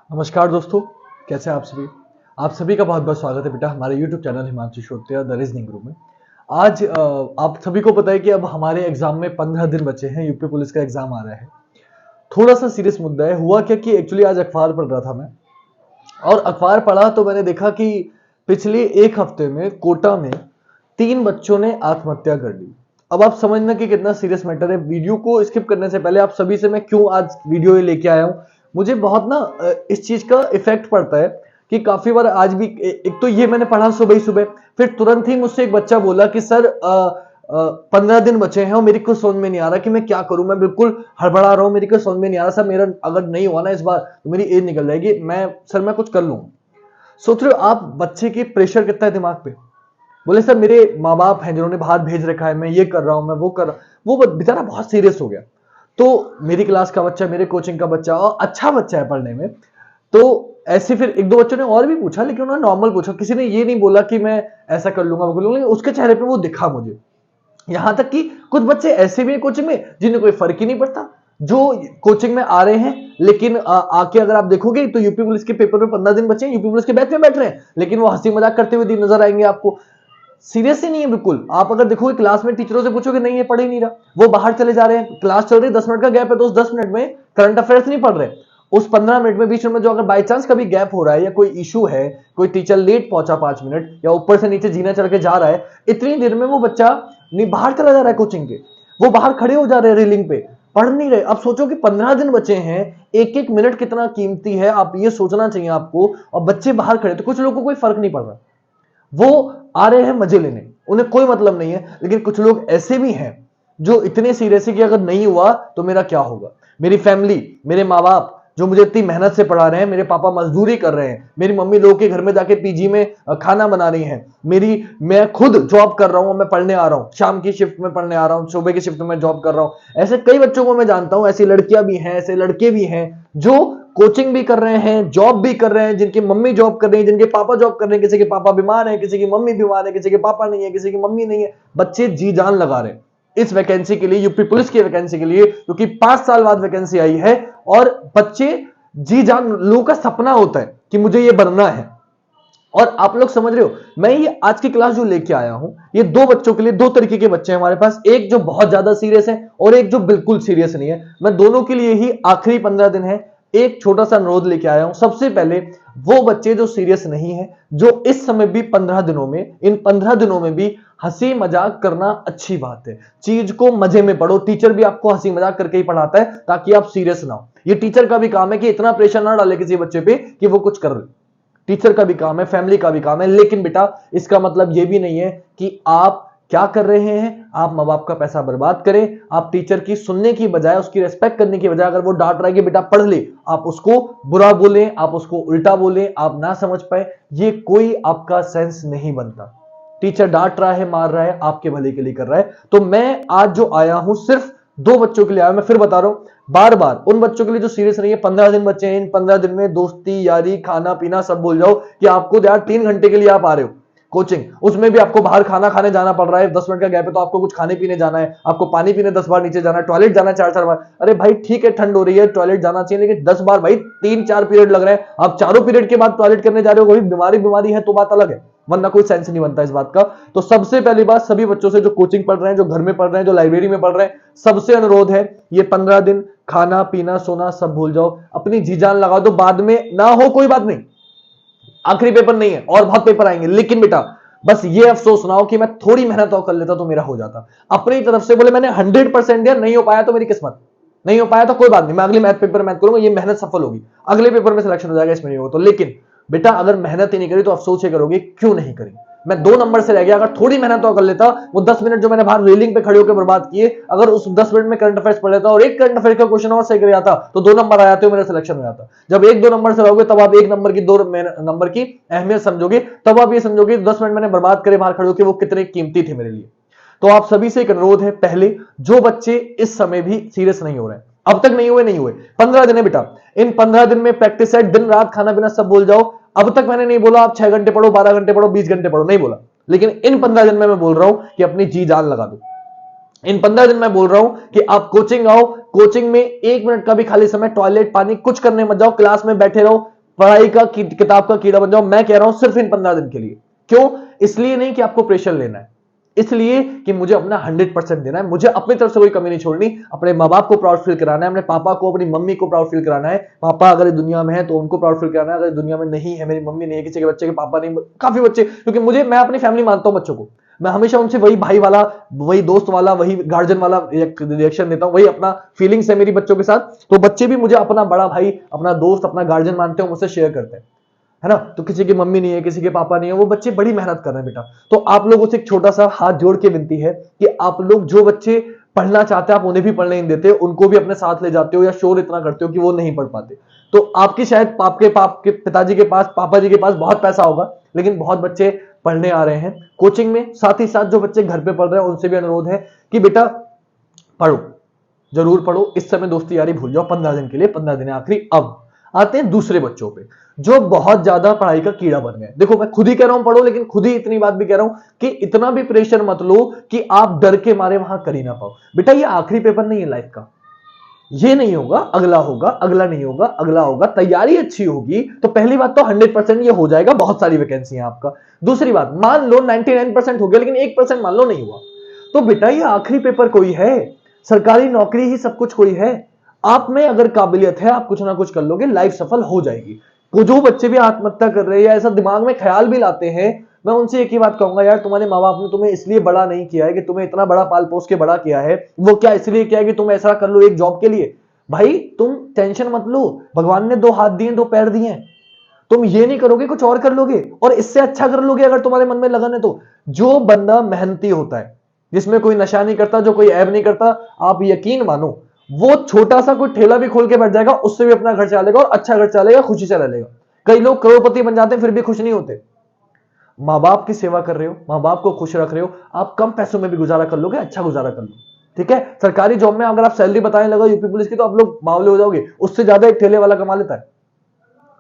नमस्कार दोस्तों, कैसे हैं आप सभी। आप सभी का बहुत बहुत स्वागत है बेटा हमारे YouTube channel Himanshu Shrotriya the reasoning group में। आज आप सभी को पता है कि अब हमारे एग्जाम में 15 दिन बचे हैं। यूपी पुलिस का एग्जाम आ रहा है। थोड़ा सा सीरियस मुद्दा है। हुआ क्या कि एक्चुअली आज अखबार पढ़ रहा था मैं, और अखबार पढ़ा तो मैंने देखा कि पिछले एक हफ्ते में कोटा में 3 बच्चों ने आत्महत्या कर ली। अब आप समझना कि कितना सीरियस मैटर है। वीडियो को स्किप करने से पहले आप सभी से मैं क्यों आज वीडियो ये लेके आया हूं, मुझे बहुत ना इस चीज का इफेक्ट पड़ता है कि काफी बार आज भी एक तो ये मैंने पढ़ा सुबह ही सुबह, फिर तुरंत ही मुझसे एक बच्चा बोला कि सर 15 दिन बचे हैं और मेरी कुछ समझ में नहीं आ रहा कि मैं क्या करूं, मैं बिल्कुल हड़बड़ा रहा हूं, मेरी कुछ समझ में नहीं आ रहा सर, मेरा अगर नहीं हुआ ना इस बार तो मेरी एज निकल जाएगी, मैं कुछ कर लूं। सोच रहे हो आप बच्चे के प्रेशर कितना है दिमाग पे। बोले सर मेरे माँ बाप हैं जिन्होंने बाहर भेज रखा है, मैं ये कर रहा हूं, मैं वो कर रहा हूं। वो बेचारा बहुत सीरियस हो गया। तो मेरी क्लास का बच्चा, मेरे कोचिंग का बच्चा, और अच्छा बच्चा है पढ़ने में। तो ऐसे फिर एक दो बच्चों ने और भी पूछा, लेकिन उन्होंने नॉर्मल पूछा, किसी ने ये नहीं बोला कि मैं ऐसा कर लूंगा वो कर लूंगा, उसके चेहरे पे वो दिखा मुझे। यहां तक कि कुछ बच्चे ऐसे भी हैं कोचिंग में जिन्हें कोई फर्क ही नहीं पड़ता, जो कोचिंग में आ रहे हैं, लेकिन आके अगर आप देखोगे तो यूपी पुलिस के पेपर में 15 दिन बचे हैं, यूपी पुलिस के बैच में बैठ रहे हैं, लेकिन वो हंसी मजाक करते हुए नजर आएंगे आपको। सीरियस ही नहीं है बिल्कुल। आप अगर देखोगे क्लास में टीचरों से पूछोगे, नहीं है पढ़ ही नहीं रहा, वो बाहर चले जा रहे हैं। क्लास चल रही है, 10 मिनट का गैप है, तो उस 10 मिनट में करंट अफेयर्स नहीं पढ़ रहे। उस 15 मिनट में, बीच में जो अगर बाई चांस कभी गैप हो रहा है या कोई इशू है, कोई टीचर लेट पहुंचा 5 मिनट या ऊपर से नीचे जीना चढ़ के जा रहा है, इतनी देर में वो बच्चा नहीं बाहर चला जा रहा है कोचिंग के, वो बाहर खड़े हो जा रहे हैं रेलिंग पे, पढ़ नहीं रहे। अब सोचो कि 15 दिन बचे हैं, एक एक मिनट कितना कीमती है, आप ये सोचना चाहिए आपको। और बच्चे बाहर खड़े, तो कुछ लोगों को कोई फर्क नहीं पड़ रहा, वो आ रहे हैं मजे लेने, उन्हें कोई मतलब नहीं है। लेकिन कुछ लोग ऐसे भी हैं जो इतने सीरियस है कि अगर नहीं हुआ तो मेरा क्या होगा, मेरी फैमिली, मेरे माँ बाप जो मुझे इतनी मेहनत से पढ़ा रहे हैं, मेरे पापा मजदूरी कर रहे हैं, मेरी मम्मी लोग के घर में जाके पीजी में खाना बना रही हैं, मैं खुद जॉब कर रहा हूं, मैं पढ़ने आ रहा हूं, शाम की शिफ्ट में पढ़ने आ रहा हूं, सुबह की शिफ्ट में जॉब कर रहा हूं। ऐसे कई बच्चों को मैं जानता हूं, ऐसी लड़कियां भी हैं, ऐसे लड़के भी हैं जो कोचिंग भी कर रहे हैं, जॉब भी कर रहे हैं, जिनकी मम्मी जॉब कर रही है, जिनके पापा जॉब कर रहे हैं, किसी के पापा बीमार है, किसी की मम्मी बीमार है, किसी के पापा नहीं है, किसी की मम्मी नहीं है। बच्चे जी जान लगा रहे हैं इस वैकेंसी के लिए, यूपी पुलिस की वैकेंसी के लिए, क्योंकि 5 साल बाद वैकेंसी आई है। और बच्चे जी जान, लोगों का सपना होता है कि मुझे ये बनना है। और आप लोग समझ रहे हो, मैं ये आज की क्लास जो लेके आया हूं, ये दो बच्चों के लिए, दो तरीके के बच्चे हैं हमारे पास, एक जो बहुत ज्यादा सीरियस है और एक जो बिल्कुल सीरियस नहीं है। मैं दोनों के लिए ही आखिरी 15 दिन है, एक छोटा सा अनुरोध लेके आया हूं। सबसे पहले वो बच्चे जो सीरियस नहीं है, जो इस समय भी 15 दिनों में, इन 15 दिनों में भी हंसी मजाक करना अच्छी बात है, चीज को मजे में पढ़ो। टीचर भी आपको हंसी मजाक करके ही पढ़ाता है ताकि आप सीरियस ना हो। ये टीचर का भी काम है कि इतना प्रेशर ना डाले किसी बच्चे पे कि वो कुछ कर ले। टीचर का भी काम है, फैमिली का भी काम है। लेकिन बेटा इसका मतलब यह भी नहीं है कि आप क्या कर रहे हैं, आप माँ बाप का पैसा बर्बाद करें। आप टीचर की सुनने की बजाय, उसकी रेस्पेक्ट करने की बजाय, अगर वो डांट रहा है कि बेटा पढ़ ले, आप उसको बुरा बोलें, आप उसको उल्टा बोलें, आप ना समझ पाए, ये कोई आपका सेंस नहीं बनता। टीचर डांट रहा है, मार रहा है, आपके भले के लिए कर रहा है। तो मैं आज जो आया हूं सिर्फ दो बच्चों के लिए आया, मैं फिर बता रहा हूं बार बार, उन बच्चों के लिए जो सीरियस नहीं है। 15 दिन बच्चे हैं, इन 15 दिन में दोस्ती यारी खाना पीना सब भूल जाओ। कि आपको यार 3 घंटे के लिए आप आ रहे हो कोचिंग, उसमें भी आपको बाहर खाना खाने जाना पड़ रहा है, 10 मिनट का गैप है तो आपको कुछ खाने पीने जाना है, आपको पानी पीने 10 बार नीचे जाना है, टॉयलेट जाना है 4-4 बार। अरे भाई ठीक है, ठंड हो रही है, टॉयलेट जाना चाहिए, लेकिन 10 बार भाई, 3-4 पीरियड लग रहे हैं, आप चारों पीरियड के बाद टॉयलेट करने जा रहे हो, कोई बीमारी है तो बात अलग है, वरना कोई सेंस नहीं बनता इस बात का। तो सबसे पहली बात, सभी बच्चों से जो कोचिंग पढ़ रहे हैं, जो घर में पढ़ रहे हैं, जो लाइब्रेरी में पढ़ रहे हैं, सबसे अनुरोध है, ये 15 दिन खाना पीना सोना सब भूल जाओ, अपनी जी जान लगा दो। बाद में ना हो कोई बात नहीं, आखिरी पेपर नहीं है और बहुत पेपर आएंगे, लेकिन बेटा बस ये अफसोस ना हो कि मैं थोड़ी मेहनत और कर लेता तो मेरा हो जाता। अपनी तरफ से बोले मैंने 100% दिया, नहीं हो पाया तो मेरी किस्मत, नहीं हो पाया तो कोई बात नहीं, मैं अगले मैथ पेपर मैथ करूंगा, ये मेहनत सफल होगी, अगले पेपर में सिलेक्शन हो जाएगा, इसमें नहीं हो। तो लेकिन बेटा अगर मेहनत ही नहीं करी तो अफसोस ही करोगे, क्यों नहीं करी। मैं 2 नंबर से रह गया, अगर थोड़ी मेहनत और कर लेता, वो 10 मिनट जो मैंने बाहर रेलिंग पे खड़े होकर बर्बाद किए, अगर उस 10 मिनट में करंट अफेयर्स पढ़ लेता और एक करंट अफेयर का क्वेश्चन और सही कर जाता तो 2 नंबर आ जाते हो, मेरा सिलेक्शन हो जाता। जब 1-2 नंबर से रहोगे तब आप 1 नंबर की 2 नंबर की अहमियत समझोगे, तब आप ये समझोगे 10 मिनट मैंने बर्बाद करे बाहर खड़े होकर, वो कितने कीमती थे मेरे लिए। तो आप सभी से एक अनुरोध है, पहले जो बच्चे इस समय भी सीरियस नहीं हो रहे हैं, अब तक नहीं हुए 15 दिन है बेटा, इन 15 दिन में प्रैक्टिस है, दिन रात खाना पीना सब भूल जाओ। अब तक मैंने नहीं बोला आप 6 घंटे पढ़ो, 12 घंटे पढ़ो, 20 घंटे पढ़ो, नहीं बोला, लेकिन इन 15 दिन में मैं बोल रहा हूं कि अपनी जी जान लगा दो। इन 15 दिन मैं बोल रहा हूं कि आप कोचिंग आओ, कोचिंग में 1 मिनट का भी खाली समय टॉयलेट पानी कुछ करने मत जाओ, क्लास में बैठे रहो, पढ़ाई का किताब का कीड़ा बन जाओ। मैं कह रहा हूं सिर्फ इन 15 दिन के लिए। क्यों? इसलिए नहीं कि आपको प्रेशर लेना है, इसलिए कि मुझे अपना 100% देना है, मुझे अपनी तरफ से कोई कमी नहीं छोड़नी, अपने माँ बाप को प्राउड फील कराना है, अपने पापा को, अपनी मम्मी को प्राउड फील कराना है। पापा अगर दुनिया में है तो उनको प्राउड फील कराना है, अगर दुनिया में नहीं है, मेरी मम्मी नहीं है, किसी के बच्चे के पापा नहीं, काफी बच्चे, क्योंकि मैं अपनी फैमिली मानता हूं बच्चों को, मैं हमेशा उनसे वही भाई वाला, वही दोस्त वाला, वही गार्जियन वाला रिएक्शन देता हूं, वही अपना फीलिंग्स है मेरी बच्चों के साथ। तो बच्चे भी मुझे अपना बड़ा भाई, अपना दोस्त, अपना गार्जियन मानते हैं, मुझसे शेयर करते हैं, है ना। तो किसी की मम्मी नहीं है, किसी के पापा नहीं है, वो बच्चे बड़ी मेहनत कर रहे हैं बेटा। तो आप लोगों से एक छोटा सा हाथ जोड़ के विनती है कि आप लोग जो बच्चे पढ़ना चाहते हैं आप उन्हें भी पढ़ने नहीं देते, उनको भी अपने साथ ले जाते हो या शोर इतना करते हो कि वो नहीं पढ़ पाते। तो आपकी शायद आपके पिताजी के पास, पापा जी के पास बहुत पैसा होगा, लेकिन बहुत बच्चे पढ़ने आ रहे हैं कोचिंग में। साथ ही साथ जो बच्चे घर पे पढ़ रहे हैं उनसे भी अनुरोध है कि बेटा पढ़ो, जरूर पढ़ो। इस समय दोस्ती यारी भूल जाओ 15 दिन के लिए, 15 दिन आखिरी। अब आते हैं दूसरे बच्चों पे जो बहुत ज्यादा पढ़ाई का कीड़ा बन गए। देखो मैं खुद ही कह रहा हूं पढ़ो, लेकिन खुद ही इतनी बात भी कह रहा हूं कि इतना भी प्रेशर मत लो कि आप डर के मारे वहां कर ही ना पाओ। बेटा ये आखिरी पेपर नहीं है लाइफ का, ये नहीं होगा, अगला होगा, अगला नहीं होगा, अगला होगा। तैयारी अच्छी होगी तो पहली बात तो 100% ये हो जाएगा, बहुत सारी वैकेंसी है आपका। दूसरी बात, मान लो 99% हो गया, लेकिन 1% मान लो नहीं हुआ, तो बेटा ये आखिरी पेपर कोई है, सरकारी नौकरी ही सब कुछ कोई है। आप में अगर काबिलियत है आप कुछ ना कुछ कर लोगे, लाइफ सफल हो जाएगी। वो जो बच्चे भी आत्महत्या कर रहे हैं या ऐसा दिमाग में ख्याल भी लाते हैं, मैं उनसे एक ही बात कहूंगा, यार तुम्हारे माँ बाप ने तुम्हें इसलिए बड़ा नहीं किया है कि तुम्हें इतना बड़ा पाल पोस के बड़ा किया है, वो क्या इसलिए किया है कि तुम ऐसा कर लो एक जॉब के लिए? भाई तुम टेंशन मत लो, भगवान ने 2 हाथ दिए, 2 पैर दिए हैं, तुम ये नहीं करोगे कुछ और कर लोगे, और इससे अच्छा कर लोगे अगर तुम्हारे मन में लगन है तो। जो बंदा मेहनती होता है, जिसमें कोई नशा नहीं करता, जो कोई ऐब नहीं करता, आप यकीन मानो वो छोटा सा कोई ठेला भी खोल के बैठ जाएगा, उससे भी अपना घर चलेगा और अच्छा घर चलेगा, खुशी से रहेगा। कई लोग करोड़पति बन जाते हैं फिर भी खुश नहीं होते। माँ बाप की सेवा कर रहे हो, माँ बाप को खुश रख रहे हो, आप कम पैसों में भी गुजारा कर लोगे, अच्छा गुजारा कर लो, ठीक है। सरकारी जॉब में अगर आप सैलरी बताने लगा यूपी पुलिस की तो आप लोग बावले हो जाओगे, उससे ज्यादा एक ठेले वाला कमा लेता है,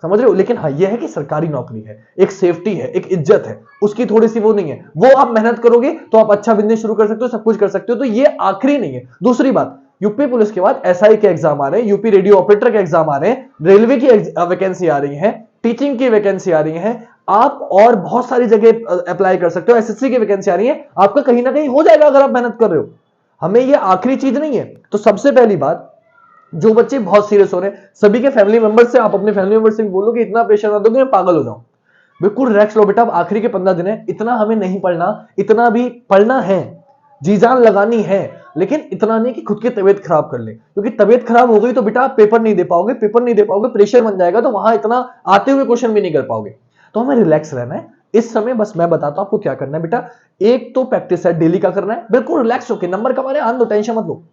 समझ रहे हो। लेकिन हाँ यह है कि सरकारी नौकरी है, एक सेफ्टी है, एक इज्जत है, उसकी थोड़ी सी वो नहीं है, वो आप मेहनत करोगे तो आप अच्छा बिजनेस शुरू कर सकते हो, सब कुछ कर सकते हो, तो ये आखिरी नहीं है। दूसरी बात, यूपी पुलिस के बाद एसआई के एग्जाम आ रहे हैं, यूपी रेडियो ऑपरेटर के एग्जाम आ रहे हैं, रेलवे की वैकेंसी आ रही है, टीचिंग की वैकेंसी आ रही है, आप और बहुत सारी जगह अप्लाई कर सकते हो, एसएससी की वैकेंसी आ रही है, आपका कहीं ना कहीं हो जाएगा अगर आप मेहनत कर रहे हो। हमें ये आखिरी चीज नहीं है। तो सबसे पहली बात, जो बच्चे बहुत सीरियस हो रहे हैं, सभी के फैमिली मेंबर से, आप अपने फैमिली मेंबर से भी बोलो कि इतना प्रेशर ना दो कि मैं पागल हो जाऊं, बिल्कुल रिलैक्स लो बेटा। अब आखिरी के 15 दिन है, इतना हमें नहीं पढ़ना, इतना भी पढ़ना है, जी जान लगानी है, लेकिन इतना नहीं कि खुद की तबीयत खराब कर ले, क्योंकि तबीयत खराब हो गई तो बेटा आप पेपर नहीं दे पाओगे, पेपर नहीं दे पाओगे, प्रेशर बन जाएगा, तो वहां इतना आते हुए क्वेश्चन भी नहीं कर पाओगे। तो हमें रिलैक्स रहना है इस समय। बस मैं बताता हूं आपको क्या करना है बेटा। एक तो प्रैक्टिस है डेली का करना है, बिल्कुल रिलैक्स होकर, नंबर कमाने आन दो, टेंशन मत लो।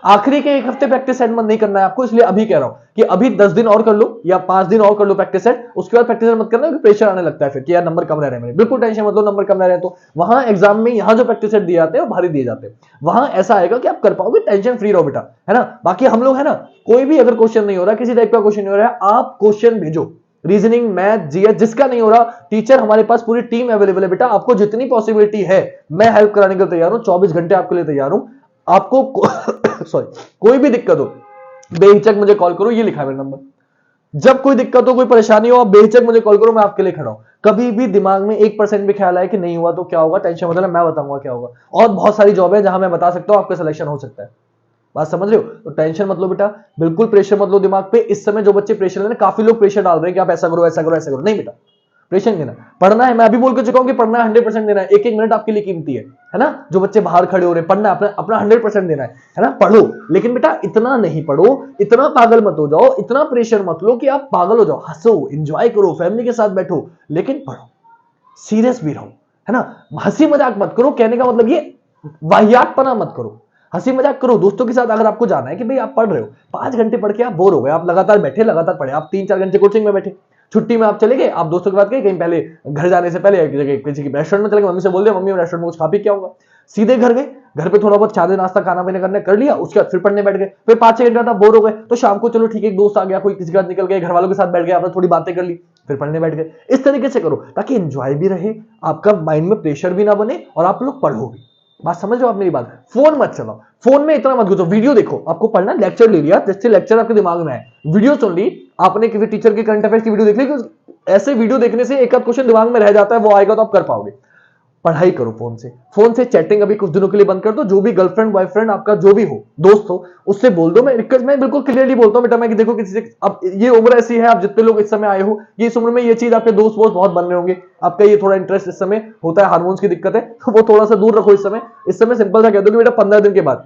आखिरी के 1 हफ्ते प्रैक्टिस सेट मत नहीं करना है आपको, इसलिए अभी कह रहा हूं कि अभी 10 दिन और कर लो या 5 दिन और कर लो प्रैक्टिस सेट, उसके बाद प्रैक्टिस मत करना, क्योंकि प्रेशर आने लगता है फिर कि यार नंबर कम रह रहे हैं मेरे। बिल्कुल टेंशन मत लो, नंबर कम रह रहे हैं तो वहां एग्जाम में यहां जो प्रैक्टिस सेट दिए जाते हैं वो भारी दिए जाते हैं, वहां ऐसा आएगा कि आप कर पाओगे, टेंशन फ्री रहो बेटा, है ना। बाकी हम लोग है ना, कोई भी अगर क्वेश्चन नहीं हो रहा, किसी टाइप का क्वेश्चन नहीं हो रहा है, आप क्वेश्चन भेजो, रीजनिंग, मैथ, जीएस, जिसका नहीं हो रहा, टीचर हमारे पास पूरी टीम अवेलेबल है बेटा, आपको जितनी पॉसिबिलिटी है मैं हेल्प कराने के लिए तैयार हूं, 24 घंटे आपके लिए तैयार हूं। आपको सॉरी कोई भी दिक्कत हो बेहिचक मुझे कॉल करो, ये लिखा है मेरा नंबर। जब कोई दिक्कत हो, कोई परेशानी हो, आप बेहिचक मुझे कॉल करो, मैं आपके लिए खड़ा हूं। कभी भी दिमाग में 1% भी ख्याल आए कि नहीं हुआ तो क्या होगा, टेंशन मतलब मैं बताऊंगा क्या होगा। और बहुत सारी जॉब है जहां मैं बता सकता हूं आपका सिलेक्शन हो सकता है, बात समझ रहे हो। तो टेंशन मत लो बेटा, बिल्कुल प्रेशर मत लो दिमाग पे। इस समय जो बच्चे प्रेशर ले रहे हैं, काफी लोग प्रेशर डाल रहे हैं कि आप ऐसा करो, ऐसा करो, ऐसा करो, नहीं बेटा प्रेशर देना, पढ़ना है। मैं अभी बोल के चुका हूं कि पढ़ना है, 100% देना है, एक एक मिनट आपके लिए कीमती है ना। जो बच्चे बाहर खड़े हो रहे हैं, पढ़ना है, अपना 100% देना है ना। पढ़ो, लेकिन बेटा इतना नहीं पढ़ो, इतना पागल मत हो जाओ, इतना प्रेशर मत लो कि आप पागल हो जाओ। हंसो, एंजॉय करो, फैमिली के साथ बैठो, लेकिन पढ़ो, सीरियस भी रहो, है ना। हंसी मजाक मत करो, कहने का मतलब ये वाहियातपना मत करो, हंसी मजाक करो दोस्तों के साथ। अगर आपको जाना है कि भाई आप पढ़ रहे हो, 5 घंटे पढ़ के आप बोर हो गए, आप लगातार बैठे, लगातार पढ़े, आप 3-4 घंटे कोचिंग में बैठे, छुट्टी में आप चले गए, आप दोस्तों के बात गए कहीं, पहले घर जाने से पहले किसी की रेस्टोरेंट में चले गए, मम्मी से बोल दिया मम्मी मैं रेस्टोरेंट में कुछ खा पी के आऊंगा, सीधे घर गए, घर पे थोड़ा बहुत चाय नाश्ता खाना पीना करने कर लिया, उसके बाद फिर पढ़ने बैठ गए, फिर 5-6 घंटे बाद बोर हो गए, तो शाम को चलो ठीक है एक दोस्त आ गया, कोई किसी के साथ निकल गए, घर वालों के साथ बैठ गए, आपने थोड़ी बातें कर ली, फिर पढ़ने बैठ गए। इस तरीके से करो ताकि एंजॉय भी रहे, आपका माइंड में प्रेशर भी ना बने और आप लोग पढ़ो भी। बात समझ रहे हो आप मेरी बात? फोन मत चलाओ, फोन में इतना मत घुसो, वीडियो देखो। आपको पढ़ना, लेक्चर ले लिया, जैसे लेक्चर आपके दिमाग में है, वीडियो सुन ली, आपने किसी टीचर के करंट अफेयर्स की वीडियो देख ली, ऐसे वीडियो देखने से एक आध क्वेश्चन दिमाग में रह जाता है, वो आएगा तो आप कर पाओगे। पढ़ाई करो फोन से। फोन से चैटिंग अभी कुछ दिनों के लिए बंद कर दो। जो भी गर्लफ्रेंड बॉयफ्रेंड आपका जो भी हो, दोस्त हो, उससे बोल दो। मैं बिल्कुल क्लियरली बोलता हूं बेटा, मैं कि देखो किसी से, अब ये उम्र ऐसी है, आप जितने लोग इस समय आए हो, ये इस उम्र में ये चीज आपके दोस्त वोस्त बहुत बन रहे होंगे, आपका ये थोड़ा इंटरेस्ट इस समय होता है, हार्मोन्स की दिक्कत है, तो वो थोड़ा सा दूर रखो इस समय। इस समय सिंपल सा कह दो कि बेटा 15 दिन के बाद,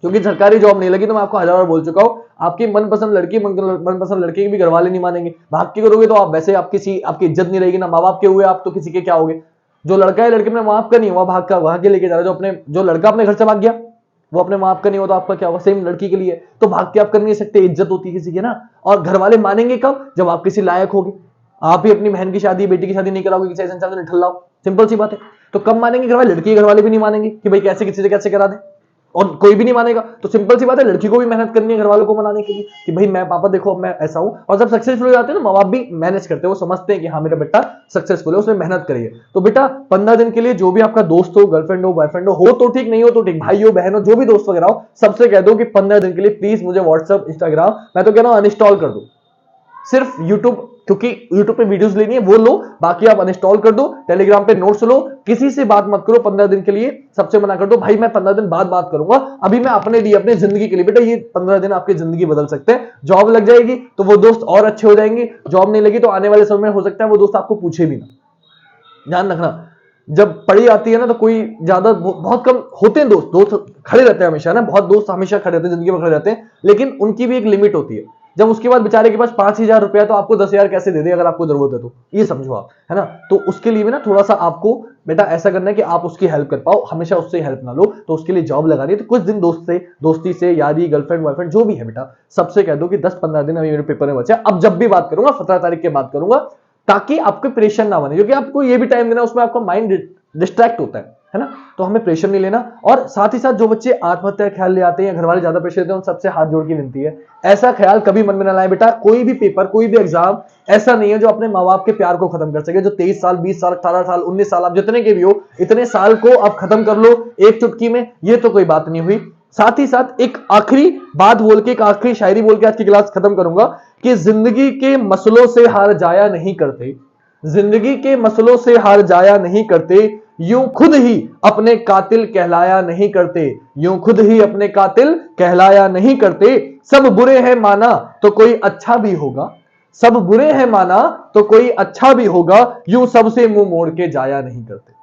क्योंकि सरकारी जॉब नहीं लगी, तो मैं आपको 1000 बार बोल चुका हूं, आपकी मनपसंद लड़की मनपसंद लड़के की भी घर वाले नहीं मानेंगे। भाग के करोगे तो आप वैसे आपकी इज्जत नहीं रहेगी ना, माँ बाप के हुए आप तो किसी के क्या होगे। जो लड़का है लड़के में माँ बाप का नहीं हुआ, भाग के लेके जा रहा है, जो लड़का अपने घर से भाग गया वो अपने माँ बाप का नहीं हुआ, तो आपका क्या हुआ? सेम लड़की के लिए तो भाग के आप कर नहीं सकते, इज्जत होती है किसी की ना। और घर वाले मानेंगे कब? जब आप किसी लायक होगे। आप ही अपनी बहन की शादी, बेटी की शादी नहीं कराओगे, किसी ऐसे इंसान से निठल्ला हो, सिंपल सी बात है। तो कब मानेंगे घर वाले? लड़की के घर वाले भी नहीं मानेंगे कि भाई कैसे किसी से कैसे करा दे, और कोई भी नहीं मानेगा। तो सिंपल सी बात है, लड़की को भी मेहनत करनी है घर वालों को मनाने के लिए कि भाई मैं पापा देखो मैं ऐसा हूं। और जब सक्सेसफुल हो जाते हैं ना, माँ बाप भी मैनेज करते हैं, वो समझते हैं कि हाँ मेरा बेटा सक्सेसफुल है, उसने मेहनत करी है। तो बेटा 15 दिन के लिए जो भी आपका दोस्त हो, गर्लफ्रेंड हो, बॉयफ्रेंड हो तो ठीक, नहीं हो तो ठीक, भाई हो बहन हो, जो भी दोस्त वगैरह हो, सबसे कह दो कि 15 दिन के लिए प्लीज मुझे व्हाट्सएप, इंस्टाग्राम, मैं तो कह रहा हूं अनइंस्टॉल कर दो। सिर्फ यूट्यूब, क्योंकि यूट्यूब पे वीडियोस लेनी है वो लो, बाकी आप अनइंस्टॉल कर दो। टेलीग्राम पे नोट्स लो, किसी से बात मत करो 15 दिन के लिए, सबसे मना कर दो भाई मैं 15 दिन बाद बात करूंगा, अभी मैं अपने लिए, अपनी जिंदगी के लिए। बेटा ये 15 दिन आपकी जिंदगी बदल सकते हैं। जॉब लग जाएगी तो वो दोस्त और अच्छे हो जाएंगे, जॉब नहीं लगी तो आने वाले समय में हो सकता है वो दोस्त आपको पूछे भी ना। ध्यान रखना, जब पढ़ी आती है ना तो कोई ज्यादा बहुत कम होते हैं दोस्त खड़े रहते हैं हमेशा ना, बहुत दोस्त हमेशा खड़े रहते हैं, जिंदगी में खड़े रहते हैं, लेकिन उनकी भी एक लिमिट होती है। जब उसके बाद बेचारे के पास 5000 रुपया, तो आपको 10,000 कैसे दे दे अगर आपको जरूरत है तो, ये समझो आप, है ना। तो उसके लिए भी ना थोड़ा सा आपको बेटा ऐसा करना है कि आप उसकी हेल्प कर पाओ, हमेशा उससे हेल्प ना लो। तो उसके लिए जॉब लगानी है तो कुछ दिन दोस्ती से, यारी, गर्लफ्रेंड बॉयफ्रेंड जो भी है बेटा, सबसे कह दो कि 10-15 दिन अभी मेरे पेपर में बचे, अब जब भी बात करूंगा 17 तारीख के बाद करूंगा, ताकि आपको प्रेशर ना बने, क्योंकि आपको ये भी टाइम देना, उसमें आपका माइंड डिस्ट्रैक्ट होता है ना। तो हमें प्रेशर नहीं लेना। और साथ ही साथ जो बच्चे आत्महत्या ख्याल ले आते हैं, घर वाले ज्यादा प्रेशर देते हैं, उन सबसे हाथ जोड़ की विनती है, ऐसा ख्याल कभी मन में ना लाए बेटा। कोई भी पेपर, कोई भी एग्जाम ऐसा नहीं है जो अपने माँ बाप के प्यार को खत्म कर सके। जो 23 साल, 20 साल, 18 साल, 19 साल, आप जितने के भी हो, इतने साल को आप खत्म कर लो एक चुटकी में, ये तो कोई बात नहीं हुई। साथ ही साथ एक आखिरी बात बोल के, एक आखिरी शायरी बोल के आज की क्लास खत्म करूंगा कि जिंदगी के मसलों से हार जाया नहीं करते, जिंदगी के मसलों से हार जाया नहीं करते, यूं खुद ही अपने कातिल कहलाया नहीं करते, यूं खुद ही अपने कातिल कहलाया नहीं करते। सब बुरे हैं माना तो कोई अच्छा भी होगा, सब बुरे हैं माना तो कोई अच्छा भी होगा, यूं सबसे मुंह मोड़ के जाया नहीं करते।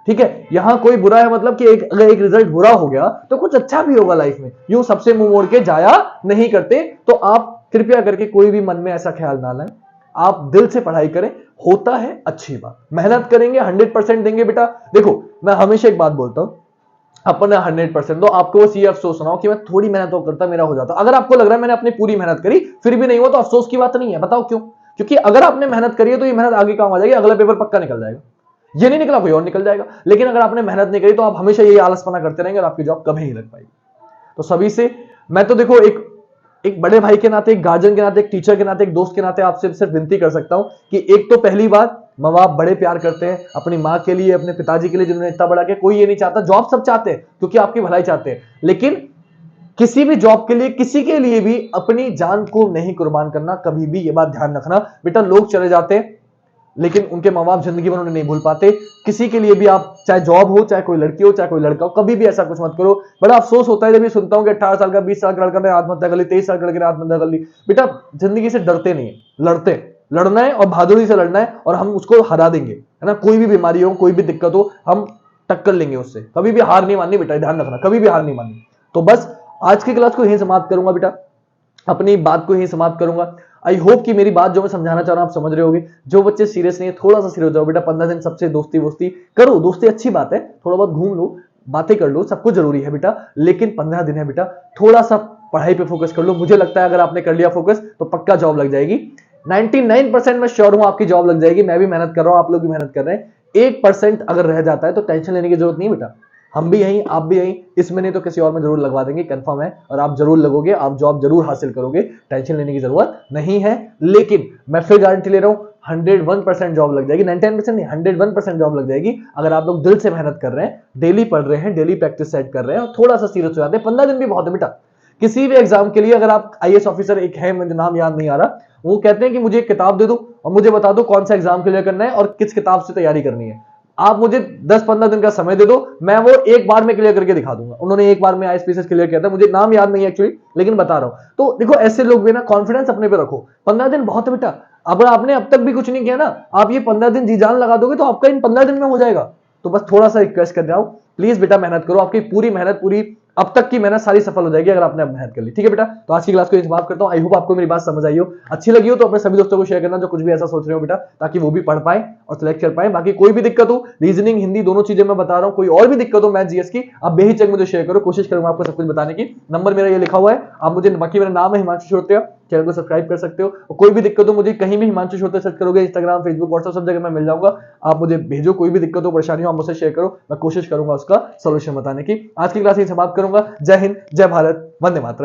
ठीक है, यहां कोई बुरा है मतलब कि अगर एक रिजल्ट बुरा हो गया तो कुछ अच्छा भी होगा लाइफ में, यूं सबसे मुंह मोड़ के जाया नहीं करते। तो आप कृपया करके कोई भी मन में ऐसा ख्याल ना लाएं, आप दिल से पढ़ाई करें, होता है अच्छी बात, मेहनत करेंगे 100% देंगे बेटा। देखो मैं हमेशा एक बात बोलता हूं, अपना 100% दो, आपको बस ये अफसोस ना हो कि मैं थोड़ी मेहनत तो करता मेरा हो जाता। अगर आपको लग रहा है मैंने अपनी पूरी मेहनत करी फिर भी नहीं हुआ तो अफसोस की बात नहीं है। बताओ क्यों? क्योंकि अगर आपने मेहनत करी है तो ये मेहनत आगे काम आ जाएगी, अगला पेपर पक्का निकल जाएगा, ये नहीं निकला कोई और निकल जाएगा। लेकिन अगर आपने मेहनत नहीं करी तो आप हमेशा यही आलसपना करते रहेंगे और आपकी जॉब कभी नहीं लग पाएगी। तो सभी से मैं तो देखो एक बड़े भाई के नाते, एक गार्जियन के नाते, एक टीचर के नाते, एक दोस्त के नाते आपसे सिर्फ विनती कर सकता हूं कि एक तो पहली बात, माँ बाप बड़े प्यार करते हैं अपनी माँ के लिए, अपने पिताजी के लिए जिन्होंने इतना बड़ा किया। कोई ये नहीं चाहता, जॉब सब चाहते हैं क्योंकि आपकी भलाई चाहते हैं, लेकिन किसी भी जॉब के लिए, किसी के लिए भी अपनी जान को नहीं कुर्बान करना कभी भी, ये बात ध्यान रखना बेटा। लोग चले जाते हैं लेकिन उनके माँ बाप जिंदगी भर उन्हें नहीं भूल पाते। किसी के लिए भी आप, चाहे जॉब हो, चाहे कोई लड़की हो, चाहे कोई लड़का हो, कभी भी ऐसा कुछ मत करो। बड़ा अफसोस होता है जब ये सुनता हूं कि 18 साल का, 20 साल का लड़का ने आत्महत्या कर ली, 23 साल का लड़के ने आत्महत्या कर ली। बेटा जिंदगी से डरते नहीं है, लड़ते, लड़ना है और बहादुरी से लड़ना है, और हम उसको हरा देंगे, है ना। कोई भी बीमारी हो, कोई भी दिक्कत हो, हम टक्कर लेंगे उससे। कभी भी हार नहीं माननी बेटा, ध्यान रखना, कभी भी हार नहीं माननी। तो बस आज की क्लास को यहीं समाप्त करूंगा बेटा, अपनी बात को यहीं समाप्त करूंगा। आई होप कि मेरी बात जो मैं समझाना चाह रहा हूं आप समझ रहे होगे। जो बच्चे सीरियस नहीं है थोड़ा सा सीरियस हो जाओ बेटा, 15 दिन सबसे दोस्ती वोस्ती करो, दोस्ती अच्छी बात है, थोड़ा बहुत घूम लो, बातें कर लो, सब कुछ जरूरी है बेटा, लेकिन 15 दिन है बेटा, थोड़ा सा पढ़ाई पे फोकस कर लो। मुझे लगता है अगर आपने कर लिया फोकस तो पक्का जॉब लग जाएगी। 99% मैं श्योर हूं आपकी जॉब लग जाएगी। मैं भी मेहनत कर रहा हूं, आप लोग भी मेहनत कर रहे हैं। 1% अगर रह जाता है तो टेंशन लेने की जरूरत नहीं बेटा, हम भी यहीं, आप भी यहीं, इसमें नहीं तो किसी और में जरूर लगवा देंगे, कंफर्म है। और आप जरूर लगोगे, आप जॉब जरूर हासिल करोगे, टेंशन लेने की जरूरत नहीं है। लेकिन मैं फिर गारंटी ले रहा हूं, 101% जॉब लग जाएगी। 99% नहीं, 101% जॉब लग जाएगी अगर आप लोग दिल से मेहनत कर रहे हैं, डेली पढ़ रहे हैं, डेली प्रैक्टिस सेट कर रहे हैं और थोड़ा सा सीरियस हो जाते हैं। 15 दिन भी बहुत है बेटा। किसी भी एग्जाम के लिए अगर आप आईएएस ऑफिसर, एक है मुझे नाम याद नहीं आ रहा, वो कहते हैं कि मुझे एक किताब दे दो और मुझे बता दो कौन सा एग्जाम क्लियर करना है और किस किताब से तैयारी करनी है। आप मुझे 10-15 दिन का समय दे दो, मैं वो एक बार में क्लियर करके दिखा दूंगा। उन्होंने एक बार में आईएएस क्लियर किया था, मुझे नाम याद नहीं है एक्चुअली, लेकिन बता रहा हूं। तो देखो ऐसे लोग भी ना, कॉन्फिडेंस अपने पे रखो। 15 दिन बहुत है बेटा। अगर आपने अब तक भी कुछ नहीं किया ना, आप ये 15 दिन जी जान लगा दोगे तो आपका इन 15 दिन में हो जाएगा। तो बस थोड़ा सा रिक्वेस्ट कर रहा हूं, प्लीज बेटा मेहनत करो। आपकी पूरी मेहनत, पूरी अब तक की मेहनत सारी सफल हो जाएगी अगर आपने अब मेहनत कर ली। ठीक है बेटा, तो आज की क्लास को यहीं समाप्त करता हूं। आई होप आपको मेरी बात समझ आई हो, अच्छी लगी हो तो अपने सभी दोस्तों को शेयर करना जो कुछ भी ऐसा सोच रहे हो बेटा, ताकि वो भी पढ़ पाए और सिलेक्ट कर पाए। बाकी कोई भी दिक्कत हो, रीजनिंग, हिंदी दोनों चीजें मैं बता रहा हूं, कोई और भी दिक्कत हो मैथ जीएस की, आप बेहिचक मुझे शेयर करो, कोशिश करूंगा आपको सब कुछ बताने की। नंबर मेरा ये लिखा हुआ है, आप मुझे, बाकी मेरा नाम है हिमांशु श्रोत्रिया, चैनल को सब्सक्राइब कर सकते हो। और कोई भी दिक्कत हो, मुझे कहीं भी हिमांशु श्रोत्रिया सर्च करोगे, इंस्टाग्राम, फेसबुक, व्हाट्सएप सब जगह मैं मिल जाऊंगा। आप मुझे भेजो, कोई भी दिक्कत हो, परेशानी हो, आप मुझसे शेयर करो, मैं कोशिश करूंगा उसका सॉल्यूशन बताने की। आज की क्लास यहीं समाप्त करूंगा। जय हिंद, जय भारत, वंदे मातरम।